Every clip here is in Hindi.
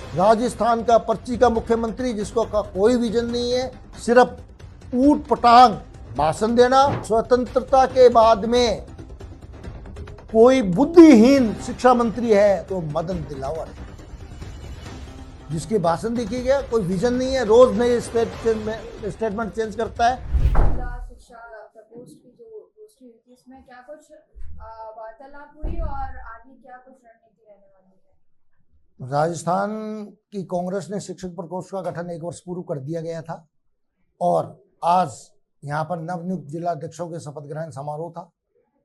राजस्थान का पर्ची का मुख्यमंत्री जिसको का कोई विजन नहीं है, सिर्फ ऊट पटांग भाषण देना। स्वतंत्रता के बाद में कोई बुद्धिहीन शिक्षा मंत्री है तो मदन दिलावर है, जिसके भाषण देखिए गया, कोई विजन नहीं है, रोज नए स्टेटमेंट चेंज करता है। शिक्षा प्रकोष्ठ की जो गोष्ठी हुई थी, इसमें क्या कुछ वार्तालाप हुई और आगे क्या कुछ रणनीति रहने वाली है? राजस्थान की कांग्रेस ने शिक्षक प्रकोष्ठ का गठन 1 वर्ष पूर्व कर दिया गया था और आज यहाँ पर नवनियुक्त जिलाध्यक्षों के शपथ ग्रहण समारोह था।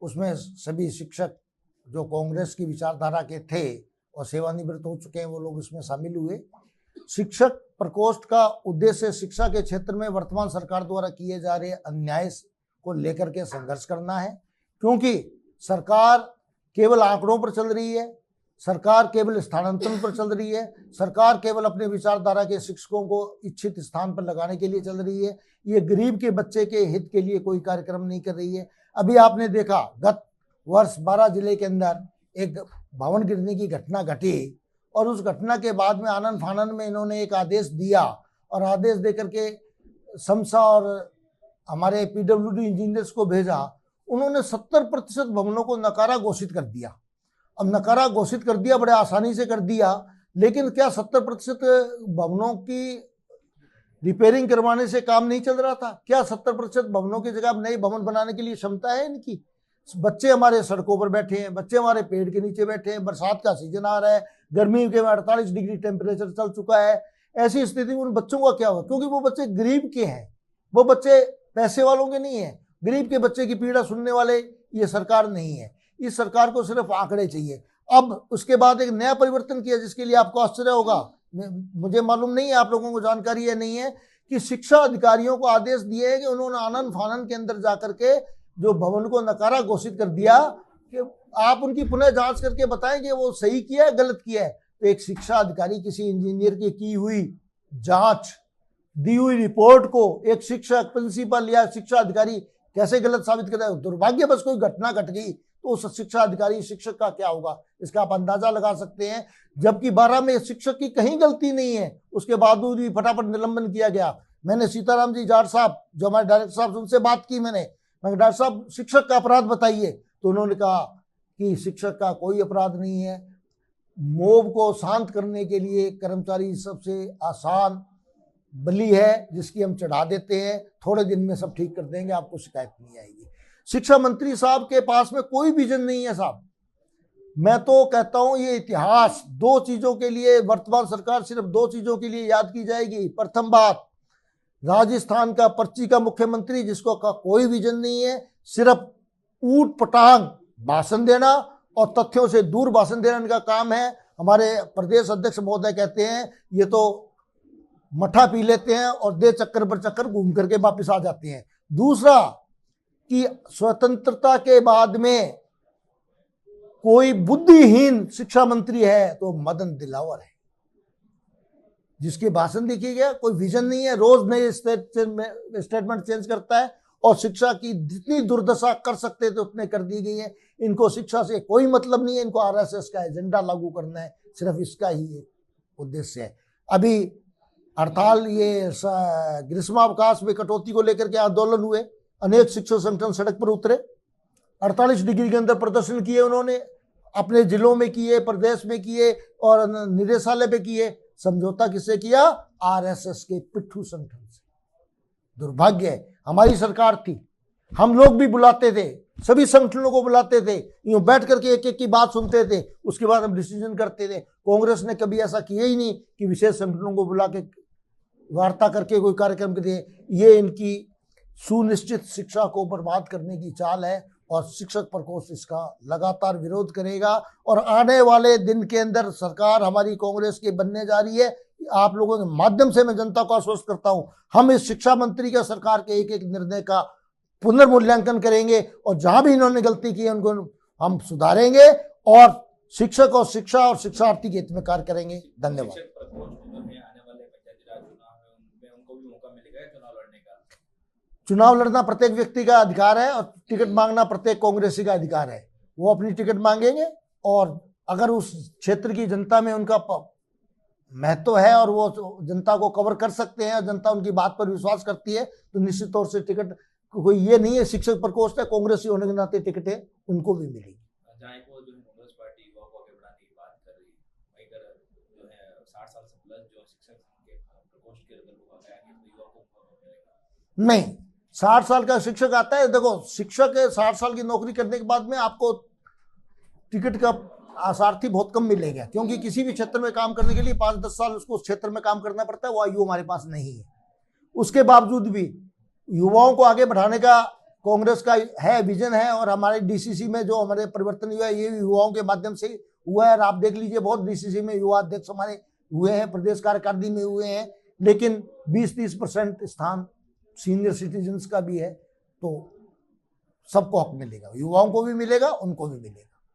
उसमें सभी शिक्षक जो कांग्रेस की विचारधारा के थे और सेवानिवृत्त हो चुके हैं वो लोग इसमें शामिल हुए। शिक्षक प्रकोष्ठ का उद्देश्य शिक्षा के क्षेत्र में वर्तमान सरकार द्वारा किए जा रहे अन्याय को लेकर के संघर्ष करना है, क्योंकि सरकार केवल आंकड़ों पर चल रही है, सरकार केवल स्थानांतरण पर चल रही है, सरकार केवल अपने विचारधारा के शिक्षकों को इच्छित स्थान पर लगाने के लिए चल रही है। ये गरीब के बच्चे के हित के लिए कोई कार्यक्रम नहीं कर रही है। अभी आपने देखा गत वर्ष 12 जिले के अंदर एक भवन गिरने की घटना घटी और उस घटना के बाद में आनन फानन में इन्होंने एक आदेश दिया और आदेश देकर के शमसा और हमारे पीडब्ल्यूडी इंजीनियर्स को भेजा। उन्होंने 70% भवनों को नकारा घोषित कर दिया। अब नकारा घोषित कर दिया, बड़े आसानी से कर दिया, लेकिन क्या 70% भवनों की रिपेयरिंग करवाने से काम नहीं चल रहा था? क्या 70% भवनों की जगह नए भवन बनाने के लिए क्षमता है इनकी? बच्चे हमारे सड़कों पर बैठे हैं, बच्चे हमारे पेड़ के नीचे बैठे हैं, बरसात का सीजन आ रहा है, गर्मी के 48 डिग्री टेम्परेचर चल चुका है। ऐसी स्थिति में उन बच्चों का क्या होगा? क्योंकि वो बच्चे गरीब के हैं, वो बच्चे पैसे वालों के नहीं है। गरीब के बच्चे की पीड़ा सुनने वाले ये सरकार नहीं है। इस सरकार को सिर्फ आंकड़े चाहिए। अब उसके बाद एक नया परिवर्तन किया जिसके लिए आपको आश्चर्य होगा, मुझे मालूम नहीं है, आप लोगों को जानकारी है नहीं है, कि शिक्षा अधिकारियों को आदेश दिए है कि उन्होंने आनन फानन के अंदर जाकर के जो भवन को नकारा घोषित कर दिया कि आप उनकी पुनः जांच करके बताएं कि वो सही किया है गलत किया है। तो एक शिक्षा अधिकारी किसी इंजीनियर की हुई जांच, दी हुई रिपोर्ट को एक शिक्षक, प्रिंसिपल या शिक्षा अधिकारी कैसे गलत साबित कर रहा है? दुर्भाग्य बस कोई घटना घट गई तो उस शिक्षा अधिकारी शिक्षक का क्या होगा, इसका आप अंदाजा लगा सकते हैं। जबकि 12 में शिक्षक की कहीं गलती नहीं है, उसके बावजूद भी फटाफट निलंबन किया गया। मैंने सीताराम जी जाट साहब जो हमारे डायरेक्टर साहब, उनसे बात की मैंने डॉक्टर साहब शिक्षक का अपराध बताइए, तो उन्होंने कहा कि शिक्षक का कोई अपराध नहीं है। मोब को शांत करने के लिए कर्मचारी सबसे आसान बलि है जिसकी हम चढ़ा देते हैं, थोड़े दिन में सब ठीक कर देंगे, आपको शिकायत नहीं आएगी। शिक्षा मंत्री साहब के पास में कोई विजन नहीं है साहब। मैं तो कहता हूं ये इतिहास 2 चीजों के लिए, वर्तमान सरकार सिर्फ 2 चीजों के लिए याद की जाएगी। प्रथम बात, राजस्थान का पर्ची का मुख्यमंत्री जिसको का कोई विजन नहीं है, सिर्फ ऊट पटांग भाषण देना और तथ्यों से दूर भाषण देना इनका काम है। हमारे प्रदेश अध्यक्ष महोदय कहते हैं ये तो मठा पी लेते हैं और दे चक्कर पर चक्कर घूम करके वापस आ जाते हैं। दूसरा कि स्वतंत्रता के बाद में कोई बुद्धिहीन शिक्षा मंत्री है तो मदन दिलावर है, जिसके भाषण देखिए गया, कोई विजन नहीं है, रोज नए स्टेटमेंट चेंज करता है और शिक्षा की जितनी दुर्दशा कर सकते थे उतने कर दी गई है। इनको शिक्षा से कोई मतलब नहीं है, इनको आरएसएस का एजेंडा लागू करना है, सिर्फ इसका ही उद्देश्य है। अभी हड़ताल, ये ग्रीष्मावकाश में कटौती को लेकर के आंदोलन हुए, अनेक शिक्षक संगठन सड़क पर उतरे, 48 डिग्री के अंदर प्रदर्शन किए उन्होंने, अपने जिलों में किए, प्रदेश में किए और निदेशालय पे किए। समझौता किससे किया? आरएसएस के पिट्ठू संगठन से। दुर्भाग्य है, हमारी सरकार थी, हम लोग भी बुलाते थे, सभी संगठनों को बुलाते थे, यूं बैठ करके एक एक की बात सुनते थे, उसके बाद हम डिसीजन करते थे। कांग्रेस ने कभी ऐसा किया ही नहीं कि विशेष संगठनों को बुला के वार्ता करके कोई कार्यक्रम करे। ये इनकी सुनिश्चित शिक्षा को बर्बाद करने की चाल है और शिक्षक प्रकोष्ठ इसका लगातार विरोध करेगा। और आने वाले दिन के अंदर सरकार हमारी कांग्रेस की बनने जा रही है। आप लोगों के माध्यम से मैं जनता को आश्वस्त करता हूं, हम इस शिक्षा मंत्री का, सरकार के एक एक निर्णय का पुनर्मूल्यांकन करेंगे और जहां भी इन्होंने गलती की है उनको हम सुधारेंगे और शिक्षक और शिक्षा और शिक्षार्थी के हित में कार्य करेंगे। धन्यवाद। चुनाव लड़ना प्रत्येक व्यक्ति का अधिकार है और टिकट मांगना प्रत्येक कांग्रेसी का अधिकार है। वो अपनी टिकट मांगेंगे और अगर उस क्षेत्र की जनता में उनका महत्व है और वो जनता को कवर कर सकते हैं और जनता उनकी बात पर विश्वास करती है, तो निश्चित तौर से टिकट कोई ये नहीं है शिक्षक प्रकोष्ठ है, कांग्रेसी होने के नाते टिकट है उनको भी मिलेगी। जहाँ को जो है कांग्रेस पार्टी युवा को आगे बढ़ाने की बात कर रही है, वहीं कर जो है 60 साल से प्लस जो शिक्षक के प्रकोष्ठ के अगर लोग आगे आएंगे तो युवा को मिलेगा नहीं, 60 साल का शिक्षक आता है, देखो शिक्षक 60 साल की नौकरी करने के बाद में आपको टिकट का आसार्थी बहुत कम मिलेगा, क्योंकि किसी भी क्षेत्र में काम करने के लिए 5-10 साल उसको उस क्षेत्र में काम करना पड़ता है, वो आयु हमारे पास नहीं है। उसके बावजूद भी युवाओं को आगे बढ़ाने का कांग्रेस का है, विजन है, और हमारे डीसीसी में जो हमारे परिवर्तन हुआ है ये युवाओं के माध्यम से हुआ है। और आप देख लीजिए बहुत डीसीसी में युवा अध्यक्ष हमारे हुए हैं, प्रदेश कार्यकारिणी में हुए हैं, लेकिन 20-30% स्थान सीनियर सिटीजन्स का भी है, तो सबको हक मिलेगा, युवाओं को भी मिलेगा, उनको भी मिलेगा।